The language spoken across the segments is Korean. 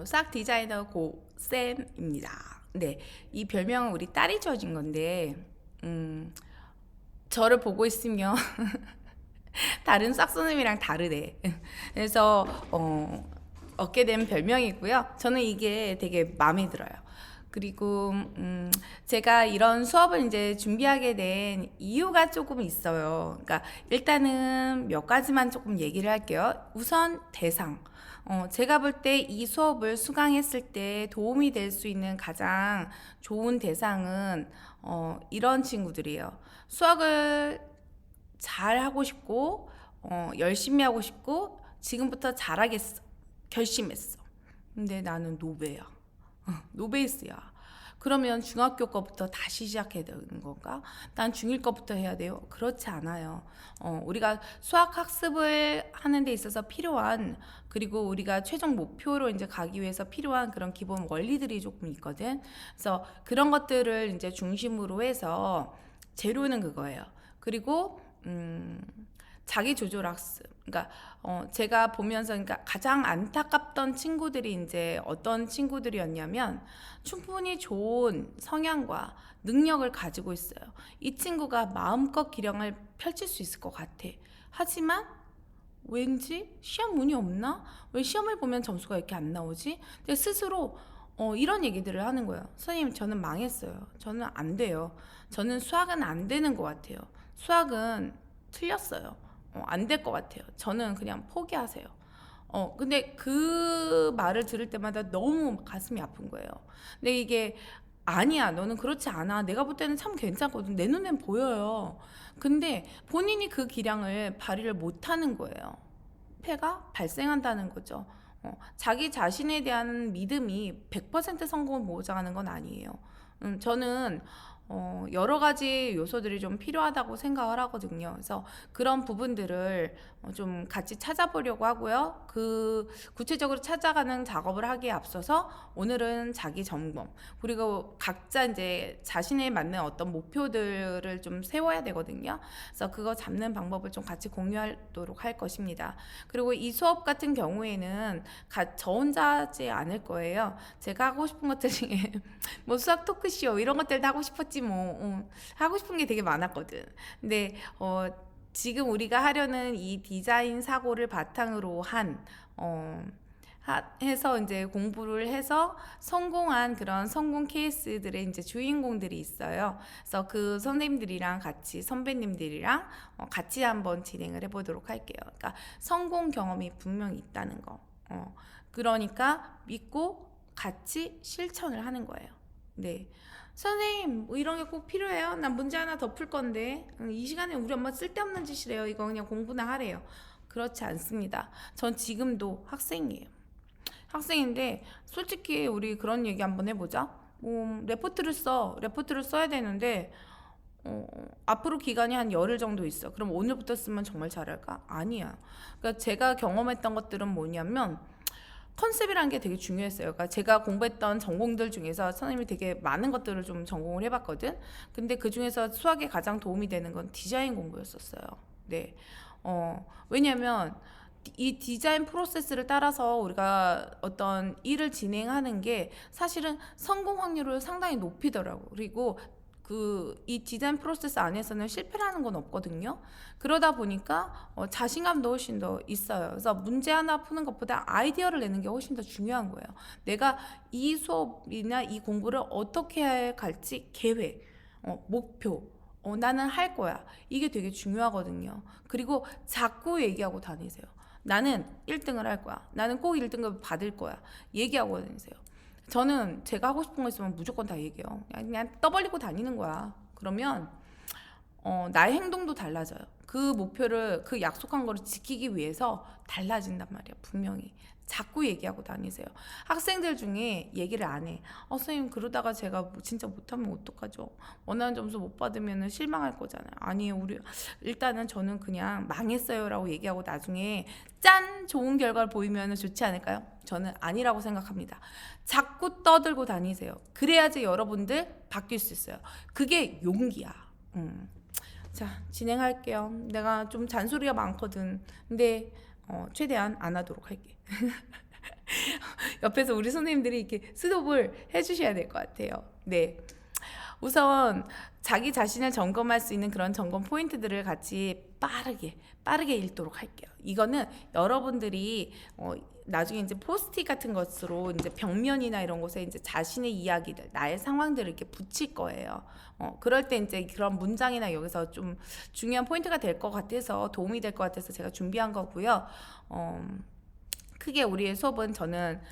수학 디자이너 고쌤입니다. 네, 이 별명은 우리 딸이 지어준 건데, 저를 보고 있으면 다른 수학 선생님이랑 다르대. 그래서 얻게 된 별명이고요. 저는 이게 되게 마음에 들어요. 그리고 제가 이런 수업을 이제 준비하게 된 이유가 조금 있어요. 그러니까 일단은 몇 가지만 조금 얘기를 할게요. 우선 대상. 제가 볼 때 이 수업을 수강했을 때 도움이 될 수 있는 가장 좋은 대상은 이런 친구들이에요. 수학을 잘 하고 싶고 열심히 하고 싶고 지금부터 잘하겠어 결심했어. 근데 나는 노베야. 노베이스야. 그러면 중학교 거부터 다시 시작해야 되는 건가? 난 중1 거부터 해야 돼요? 그렇지 않아요. 우리가 수학 학습을 하는 데 있어서 필요한, 그리고 우리가 최종 목표로 이제 가기 위해서 필요한 그런 기본 원리들이 조금 있거든. 그래서 그런 것들을 이제 중심으로 해서 재료는 그거예요. 그리고 자기 조절 학습. 그러니까 제가 보면서 그러니까 가장 안타깝던 친구들이 이제 어떤 친구들이었냐면 충분히 좋은 성향과 능력을 가지고 있어요. 이 친구가 마음껏 기량을 펼칠 수 있을 것 같아. 하지만 왠지 시험 운이 없나? 왜 시험을 보면 점수가 이렇게 안 나오지? 근데 스스로 이런 얘기들을 하는 거예요. 선생님, 저는 망했어요. 저는 안 돼요. 저는 수학은 안 되는 것 같아요. 수학은 틀렸어요. 안 될 것 같아요. 저는 그냥 포기하세요. 근데 그 말을 들을 때마다 너무 가슴이 아픈 거예요. 근데 이게 아니야, 너는 그렇지 않아. 내가 볼 때는 참 괜찮거든. 내 눈엔 보여요. 근데 본인이 그 기량을 발휘를 못 하는 거예요. 패가 발생한다는 거죠. 자기 자신에 대한 믿음이 100% 성공을 보장하는 건 아니에요. 저는 여러 가지 요소들이 좀 필요하다고 생각을 하거든요. 그래서 그런 부분들을 좀 같이 찾아보려고 하고요. 그 구체적으로 찾아가는 작업을 하기에 앞서서 오늘은 자기 점검, 그리고 각자 이제 자신에 맞는 어떤 목표들을 좀 세워야 되거든요. 그래서 그거 잡는 방법을 좀 같이 공유하도록 할 것입니다. 그리고 이 수업 같은 경우에는 저 혼자 하지 않을 거예요. 제가 하고 싶은 것들 중에 뭐 수학 토크쇼 이런 것들도 하고 싶었지 뭐. 하고 싶은 게 되게 많았거든. 근데 지금 우리가 하려는 이 디자인 사고를 바탕으로 한 해서 이제 공부를 해서 성공한 그런 성공 케이스들의 이제 주인공들이 있어요. 그래서 그 선생님들이랑 같이 선배님들이랑 같이 한번 진행을 해보도록 할게요. 그러니까 성공 경험이 분명히 있다는 거. 그러니까 믿고 같이 실천을 하는 거예요. 네. 선생님, 뭐 이런 게 꼭 필요해요? 난 문제 하나 더 풀 건데. 이 시간에 우리 엄마 쓸데없는 짓이래요. 이거 그냥 공부나 하래요. 그렇지 않습니다. 전 지금도 학생이에요. 학생인데 솔직히 우리 그런 얘기 한번 해보자. 레포트를 써야 되는데 앞으로 기간이 한 열흘 정도 있어. 그럼 오늘부터 쓰면 정말 잘할까? 아니야. 그러니까 제가 경험했던 것들은 뭐냐면 컨셉이라는 게 되게 중요했어요. 그러니까 제가 공부했던 전공들 중에서 선생님이 되게 많은 것들을 좀 전공을 해봤거든. 근데 그 중에서 수학에 가장 도움이 되는 건 디자인 공부였었어요. 네. 왜냐면 이 디자인 프로세스를 따라서 우리가 어떤 일을 진행하는 게 사실은 성공 확률을 상당히 높이더라고. 그리고 이 디자인 프로세스 안에서는 실패라는 건 없거든요. 그러다 보니까 자신감도 훨씬 더 있어요. 그래서 문제 하나 푸는 것보다 아이디어를 내는 게 훨씬 더 중요한 거예요. 내가 이 수업이나 이 공부를 어떻게 해 갈지 계획, 목표, 나는 할 거야. 이게 되게 중요하거든요. 그리고 자꾸 얘기하고 다니세요. 나는 1등을 할 거야. 나는 꼭 1등급을 받을 거야. 얘기하고 다니세요. 저는 제가 하고 싶은 거 있으면 무조건 다 얘기해요. 그냥 떠벌리고 다니는 거야. 그러면 나의 행동도 달라져요. 그 목표를, 그 약속한 거를 지키기 위해서 달라진단 말이야. 분명히. 자꾸 얘기하고 다니세요. 학생들 중에 얘기를 안 해. 선생님, 그러다가 제가 진짜 못하면 어떡하죠? 원하는 점수 못 받으면 실망할 거잖아요. 아니에요. 일단은 저는 그냥 망했어요 라고 얘기하고 나중에 짠! 좋은 결과를 보이면 좋지 않을까요? 저는 아니라고 생각합니다. 자꾸 떠들고 다니세요. 그래야지 여러분들 바뀔 수 있어요. 그게 용기야. 자, 진행할게요. 내가 좀 잔소리가 많거든. 근데 최대한 안 하도록 할게. 옆에서 우리 선생님들이 이렇게 스톱을 해주셔야 될 것 같아요. 네. 우선 자기 자신을 점검할 수 있는 그런 점검 포인트들을 같이 빠르게 읽도록 할게요. 이거는 여러분들이 나중에 이제 포스트잇 같은 것으로 이제 벽면이나 이런 곳에 이제 자신의 이야기들, 나의 상황들을 이렇게 붙일 거예요. 그럴 때 이제 그런 문장이나 여기서 좀 중요한 포인트가 될 것 같아서 도움이 될 것 같아서 제가 준비한 거고요. 크게 우리의 수업은 저는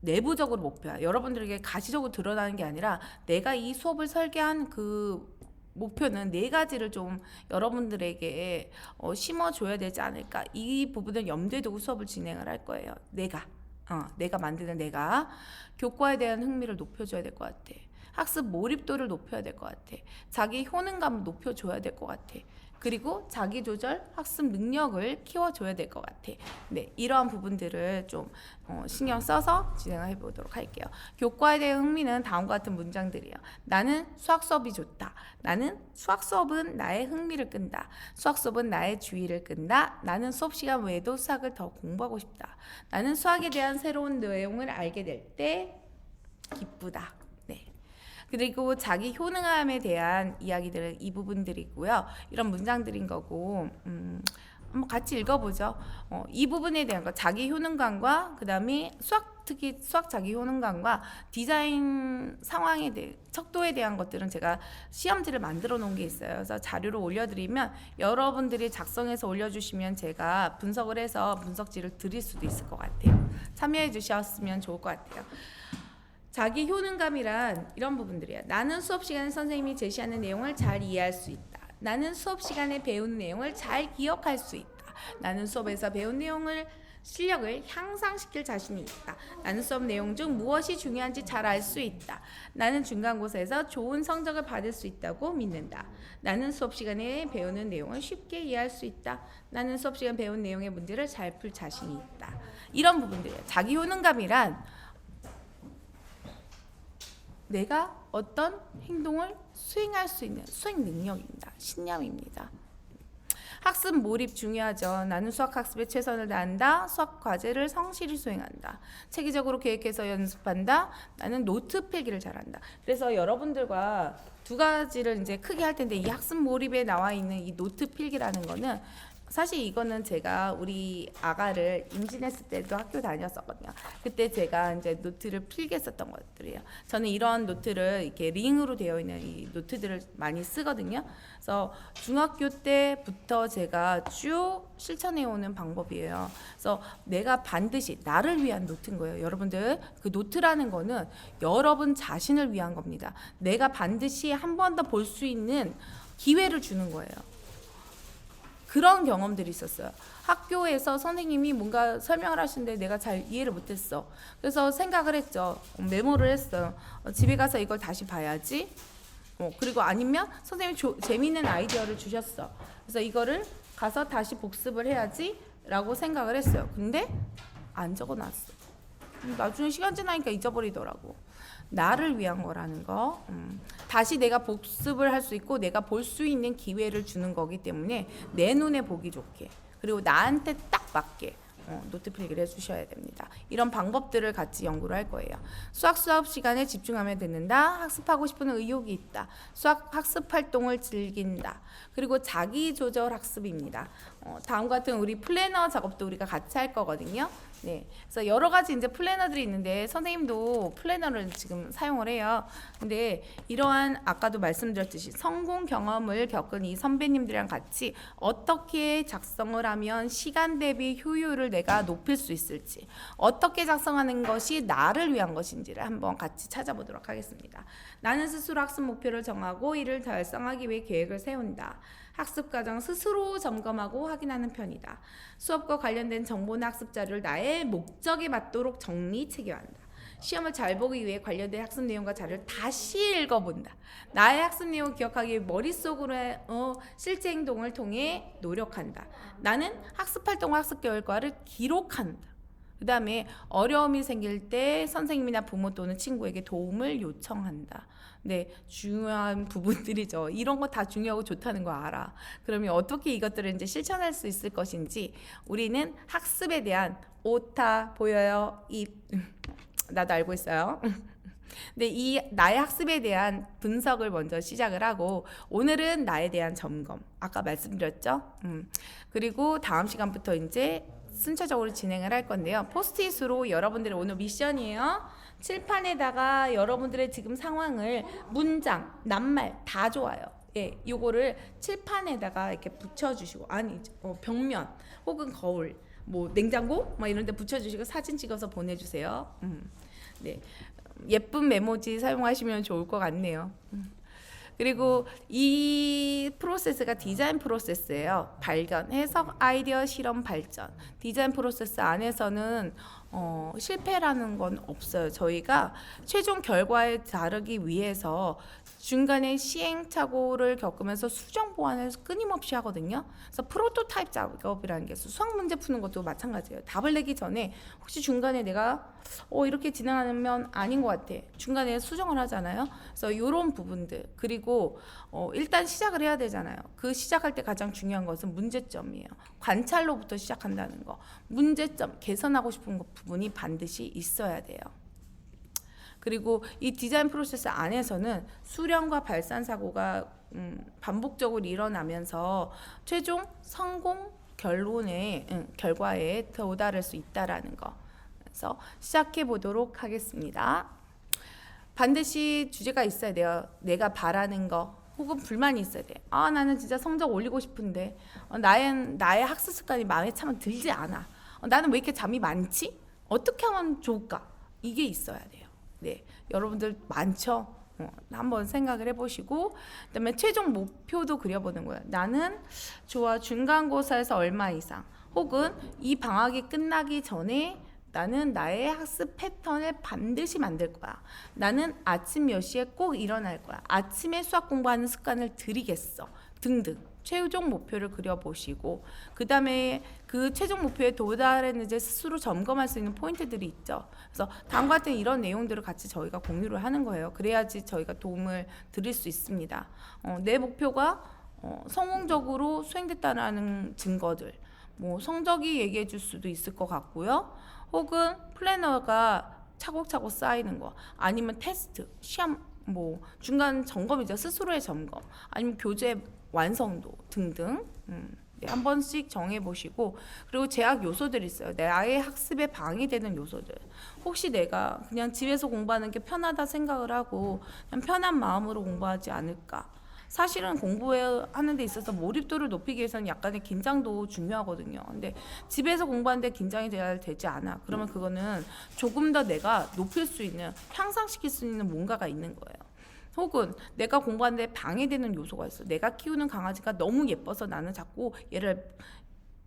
내부적으로 목표야. 여러분들에게 가시적으로 드러나는 게 아니라 내가 이 수업을 설계한 그 목표는 4가지를 좀 여러분들에게 심어줘야 되지 않을까. 이 부분을 염두에 두고 수업을 진행을 할 거예요. 내가 만드는 내가 교과에 대한 흥미를 높여줘야 될 것 같아. 학습 몰입도를 높여야 될 것 같아. 자기 효능감을 높여줘야 될 것 같아. 그리고 자기조절 학습 능력을 키워줘야 될 것 같아. 네, 이러한 부분들을 좀 신경 써서 진행을 해보도록 할게요. 교과에 대한 흥미는 다음과 같은 문장들이에요. 나는 수학 수업이 좋다. 나는 수학 수업은 나의 흥미를 끈다. 수학 수업은 나의 주의를 끈다. 나는 수업 시간 외에도 수학을 더 공부하고 싶다. 나는 수학에 대한 새로운 내용을 알게 될 때 기쁘다. 네. 그리고 자기 효능함에 대한 이야기들은 이 부분들이고요. 이런 문장들인 거고 한번 같이 읽어보죠. 이 부분에 대한 거 자기 효능감과 그 다음에 특히 수학 자기 효능감과 디자인 상황에 대해 척도에 대한 것들은 제가 시험지를 만들어 놓은 게 있어요. 그래서 자료를 올려드리면 여러분들이 작성해서 올려주시면 제가 분석을 해서 분석지를 드릴 수도 있을 것 같아요. 참여해 주셨으면 좋을 것 같아요. 자기 효능감이란 이런 부분들이야. 나는 수업 시간에 선생님이 제시하는 내용을 잘 이해할 수 있다. 나는 수업 시간에 배운 내용을 잘 기억할 수 있다. 나는 수업에서 배운 실력을 향상시킬 자신이 있다. 나는 수업 내용 중 무엇이 중요한지 잘 알 수 있다. 나는 중간고사에서 좋은 성적을 받을 수 있다고 믿는다. 나는 수업 시간에 배우는 내용을 쉽게 이해할 수 있다. 나는 수업 시간 배운 내용의 문제를 잘 풀 자신이 있다. 이런 부분들이에요. 자기 효능감이란 내가 어떤 행동을 수행할 수 있는 수행 능력입니다. 신념입니다. 학습 몰입 중요하죠. 나는 수학 학습에 최선을 다한다. 수학 과제를 성실히 수행한다. 체계적으로 계획해서 연습한다. 나는 노트 필기를 잘한다. 그래서 여러분들과 2가지를 이제 크게 할 텐데 이 학습 몰입에 나와 있는 이 노트 필기라는 거는 사실 이거는 제가 우리 아가를 임신했을 때도 학교 다녔었거든요. 그때 제가 이제 노트를 필기했었던 것들이에요. 저는 이런 노트를 이렇게 링으로 되어 있는 이 노트들을 많이 쓰거든요. 그래서 중학교 때부터 제가 쭉 실천해 오는 방법이에요. 그래서 내가 반드시 나를 위한 노트인 거예요. 여러분들 그 노트라는 거는 여러분 자신을 위한 겁니다. 내가 반드시 한 번 더 볼 수 있는 기회를 주는 거예요. 그런 경험들이 있었어요. 학교에서 선생님이 뭔가 설명을 하시는데 내가 잘 이해를 못했어. 그래서 생각을 했죠. 메모를 했어요. 집에 가서 이걸 다시 봐야지. 그리고 아니면 선생님이 재미있는 아이디어를 주셨어. 그래서 이거를 가서 다시 복습을 해야지 라고 생각을 했어요. 근데 안 적어놨어. 나중에 시간 지나니까 잊어버리더라고. 나를 위한 거라는 거. 다시 내가 복습을 할 수 있고 내가 볼 수 있는 기회를 주는 거기 때문에 내 눈에 보기 좋게 그리고 나한테 딱 맞게 노트 필기를 해주셔야 됩니다. 이런 방법들을 같이 연구를 할 거예요. 수업 시간에 집중하면 듣는다. 학습하고 싶은 의욕이 있다. 수학 학습 활동을 즐긴다. 그리고 자기 조절 학습입니다. 다음과 같은 우리 플래너 작업도 우리가 같이 할 거거든요. 네, 그래서 여러 가지 이제 플래너들이 있는데 선생님도 플래너를 지금 사용을 해요. 근데 이러한 아까도 말씀드렸듯이 성공 경험을 겪은 이 선배님들이랑 같이 어떻게 작성을 하면 시간 대비 효율을 내가 높일 수 있을지, 어떻게 작성하는 것이 나를 위한 것인지를 한번 같이 찾아보도록 하겠습니다. 나는 스스로 학습 목표를 정하고 이를 달성하기 위해 계획을 세운다. 학습 과정 스스로 점검하고 확인하는 편이다. 수업과 관련된 정보나 학습 자료를 나의 목적에 맞도록 정리 체계화한다. 시험을 잘 보기 위해 관련된 학습 내용과 자료를 다시 읽어본다. 나의 학습 내용을 기억하기 위해 머릿속으로 실제 행동을 통해 노력한다. 나는 학습 활동과 학습 결과를 기록한다. 그 다음에 어려움이 생길 때 선생님이나 부모 또는 친구에게 도움을 요청한다. 네, 중요한 부분들이죠. 이런 거 다 중요하고 좋다는 거 알아. 그러면 어떻게 이것들을 이제 실천할 수 있을 것인지 우리는 학습에 대한 오타 보여요. 입 나도 알고 있어요. 근데 이 나의 학습에 대한 분석을 먼저 시작을 하고 오늘은 나에 대한 점검 아까 말씀드렸죠. 그리고 다음 시간부터 이제 순차적으로 진행을 할 건데요. 포스트잇으로 여러분들의 오늘 미션이에요. 칠판에다가 여러분들의 지금 상황을 문장, 낱말 다 좋아요. 예, 요거를 칠판에다가 이렇게 붙여주시고 아니 벽면 혹은 거울 뭐 냉장고 막 이런 데 붙여주시고 사진 찍어서 보내주세요. 네, 예쁜 메모지 사용하시면 좋을 것 같네요. 그리고 이 프로세스가 디자인 프로세스예요. 발견, 해석, 아이디어, 실험, 발전. 디자인 프로세스 안에서는 실패라는 건 없어요. 저희가 최종 결과에 다르기 위해서 중간에 시행착오를 겪으면서 수정 보완을 끊임없이 하거든요. 그래서 프로토타입 작업이라는 게 있어요. 수학 문제 푸는 것도 마찬가지예요. 답을 내기 전에 혹시 중간에 내가 이렇게 진행하면 아닌 것 같아. 중간에 수정을 하잖아요. 그래서 이런 부분들 그리고 일단 시작을 해야 되잖아요. 그 시작할 때 가장 중요한 것은 문제점이에요. 관찰로부터 시작한다는 거. 문제점, 개선하고 싶은 부분이 반드시 있어야 돼요. 그리고 이 디자인 프로세스 안에서는 수련과 발산 사고가 반복적으로 일어나면서 최종 성공 결과에 도달할 수 있다라는 거. 그래서 시작해 보도록 하겠습니다. 반드시 주제가 있어야 돼요. 내가 바라는 거 혹은 불만이 있어야 돼. 나는 진짜 성적 올리고 싶은데 나의 학습 습관이 마음에 참 들지 않아. 나는 왜 이렇게 잠이 많지? 어떻게 하면 좋을까? 이게 있어야 돼요. 네, 여러분들 많죠? 한번 생각을 해보시고 그다음에 최종 목표도 그려보는 거예요. 나는 중간고사에서 얼마 이상 혹은 이 방학이 끝나기 전에 나는 나의 학습 패턴을 반드시 만들 거야. 나는 아침 몇 시에 꼭 일어날 거야. 아침에 수학 공부하는 습관을 들이겠어. 등등. 최종 목표를 그려보시고 그 다음에 그 최종 목표에 도달했는지 스스로 점검할 수 있는 포인트들이 있죠. 그래서 다음과 같은 이런 내용들을 같이 저희가 공유를 하는 거예요. 그래야지 저희가 도움을 드릴 수 있습니다. 내 목표가 성공적으로 수행됐다는 증거들 뭐 성적이 얘기해 줄 수도 있을 것 같고요. 혹은 플래너가 차곡차곡 쌓이는 거 아니면 테스트, 시험 뭐 중간 점검이죠. 스스로의 점검 아니면 교재 완성도 등등 네, 한 번씩 정해보시고 그리고 제약 요소들이 있어요. 나의 학습에 방해되는 요소들. 혹시 내가 그냥 집에서 공부하는 게 편하다 생각을 하고 그냥 편한 마음으로 공부하지 않을까. 사실은 공부하는 데 있어서 몰입도를 높이기 위해서는 약간의 긴장도 중요하거든요. 근데 집에서 공부하는데 긴장이 잘 되지 않아. 그러면 그거는 조금 더 내가 높일 수 있는, 향상시킬 수 있는 뭔가가 있는 거예요. 혹은 내가 공부하는데 방해되는 요소가 있어. 내가 키우는 강아지가 너무 예뻐서 나는 자꾸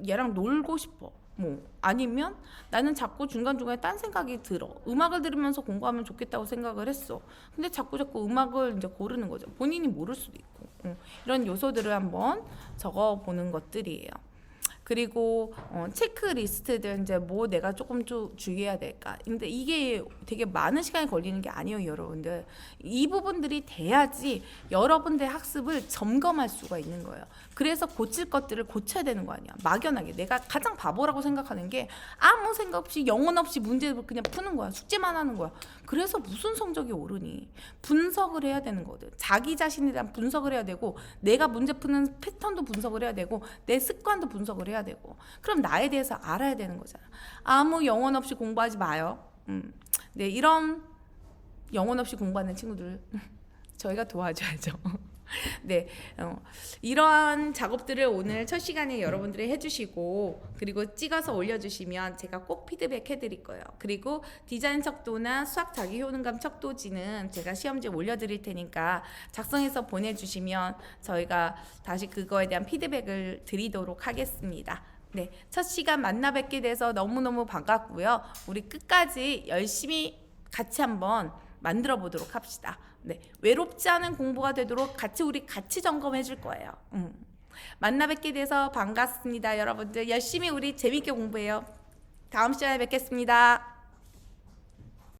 얘랑 놀고 싶어. 뭐 아니면 나는 자꾸 중간중간에 딴 생각이 들어. 음악을 들으면서 공부하면 좋겠다고 생각을 했어. 근데 자꾸 음악을 이제 고르는 거죠. 본인이 모를 수도 있고. 이런 요소들을 한번 적어 보는 것들이에요. 그리고 체크리스트들 이제 뭐 내가 조금 좀 주의해야 될까. 근데 이게 되게 많은 시간이 걸리는 게 아니에요, 여러분들. 이 부분들이 돼야지 여러분들의 학습을 점검할 수가 있는 거예요. 그래서 고칠 것들을 고쳐야 되는 거 아니야. 막연하게 내가 가장 바보라고 생각하는 게 아무 생각 없이 영혼 없이 문제를 그냥 푸는 거야. 숙제만 하는 거야. 그래서 무슨 성적이 오르니? 분석을 해야 되는 거거든. 자기 자신에 대한 분석을 해야 되고 내가 문제 푸는 패턴도 분석을 해야 되고 내 습관도 분석을 해야 되고 그럼 나에 대해서 알아야 되는 거잖아. 아무 영혼 없이 공부하지 마요. 네, 이런 영혼 없이 공부하는 친구들 저희가 도와줘야죠. 네, 이러한 작업들을 오늘 첫 시간에 여러분들이 해주시고 그리고 찍어서 올려주시면 제가 꼭 피드백 해드릴 거예요. 그리고 디자인 척도나 수학 자기 효능감 척도지는 제가 시험지에 올려드릴 테니까 작성해서 보내주시면 저희가 다시 그거에 대한 피드백을 드리도록 하겠습니다. 네, 첫 시간 만나 뵙게 돼서 너무너무 반갑고요. 우리 끝까지 열심히 같이 한번 만들어 보도록 합시다. 네, 외롭지 않은 공부가 되도록 우리 같이 점검해 줄 거예요. 만나 뵙게 돼서 반갑습니다. 여러분들 열심히 우리 재밌게 공부해요. 다음 시간에 뵙겠습니다.